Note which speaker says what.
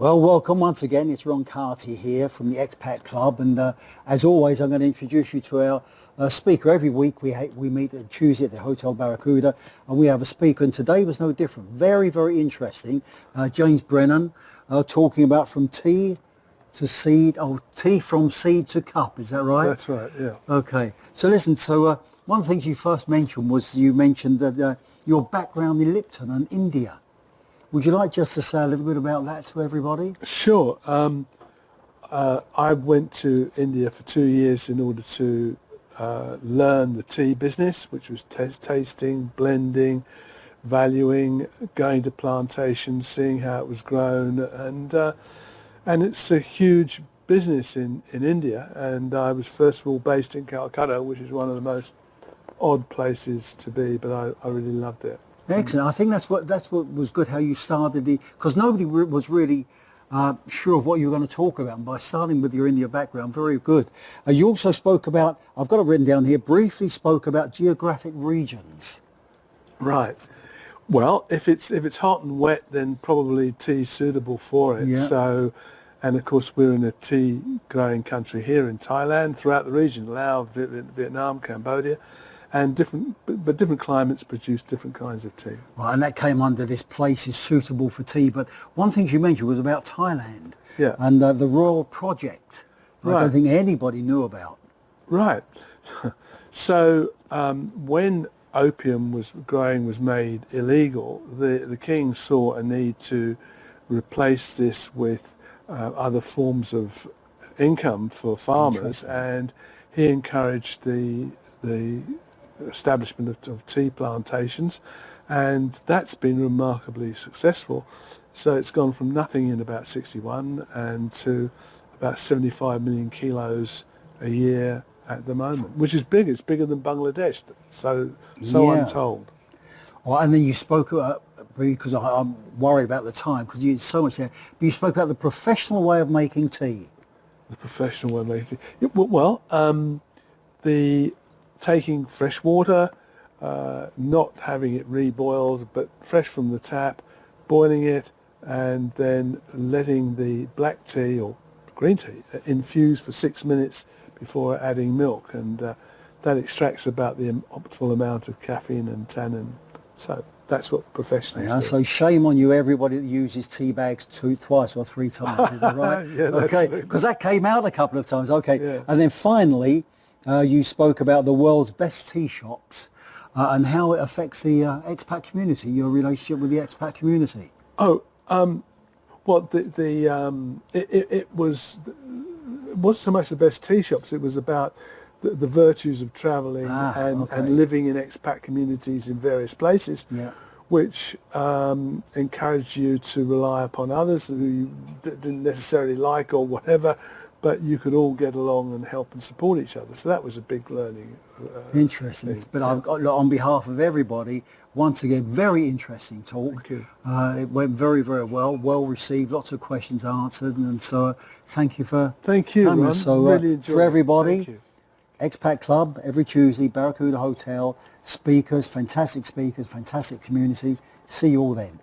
Speaker 1: Well, welcome once again. It's Ron Carty here from the Expat Club, and as always, I'm going to introduce you to our speaker. Every week we meet at Tuesday at the Hotel Barracuda, and we have a speaker, and today was no different. Very, very interesting. James Brennan talking about from tea to seed, tea from seed to cup. Is that right?
Speaker 2: That's right, yeah.
Speaker 1: Okay. So listen, one of the things you first mentioned was you mentioned that your background in Lipton and India. Would you like just to say a little bit about that to everybody?
Speaker 2: Sure. I went to India for 2 years in order to learn the tea business, which was tasting, blending, valuing, going to plantations, seeing how it was grown, and it's a huge business in India. And I was first of all based in Calcutta, which is one of the most odd places to be, but I really loved it.
Speaker 1: Excellent. I think that's what was good. How you started because nobody was really sure of what you were going to talk about. And by starting with your India background, very good. You also spoke about. I've got it written down here. Briefly spoke about geographic regions.
Speaker 2: Right. Well, if it's hot and wet, then probably tea's suitable for it.
Speaker 1: Yeah.
Speaker 2: So, and of course we're in a tea growing country here in Thailand, throughout the region, Laos, Vietnam, Cambodia. And different climates produce different kinds of tea.
Speaker 1: Well, and that came under this place is suitable for tea. But one thing you mentioned was about Thailand.
Speaker 2: Yeah.
Speaker 1: And the Royal Project.
Speaker 2: Right.
Speaker 1: I don't think anybody knew about.
Speaker 2: Right. So when opium was made illegal, the king saw a need to replace this with other forms of income for farmers, and he encouraged the establishment of tea plantations, and that's been remarkably successful. So it's gone from nothing in about 61 and to about 75 million kilos a year at the moment, which is big. It's bigger than Bangladesh, so I'm told.
Speaker 1: Well, and then you spoke about, because I'm worried about the time, because you had so much there, but you spoke about the professional way of making tea.
Speaker 2: The professional way of making tea. Yeah, well, the taking fresh water, not having it reboiled, but fresh from the tap, boiling it, and then letting the black tea or green tea infuse for 6 minutes before adding milk, and that extracts about the optimal amount of caffeine and tannin. So that's what professionals do.
Speaker 1: So shame on you, everybody that uses tea bags twice or three times. Is that right?
Speaker 2: Yeah,
Speaker 1: okay, because that came out a couple of times. Okay,
Speaker 2: yeah.
Speaker 1: And then finally, you spoke about the world's best tea shops and how it affects the expat community, your relationship with the expat community.
Speaker 2: Oh, well, it wasn't so much the best tea shops. It was about the virtues of travelling and living in expat communities in various places, which encouraged you to rely upon others who you didn't necessarily like or whatever, but you could all get along and help and support each other. So that was a big learning.
Speaker 1: Interesting.
Speaker 2: Thing.
Speaker 1: But I've got, on behalf of everybody, once again, very interesting talk.
Speaker 2: Thank you.
Speaker 1: It went very, very well received, lots of questions answered, and so thank you for
Speaker 2: coming.
Speaker 1: Ron. So
Speaker 2: really enjoyed
Speaker 1: for everybody,
Speaker 2: Thank you.
Speaker 1: Expat Club, every Tuesday, Barracuda Hotel, speakers, fantastic community. See you all then.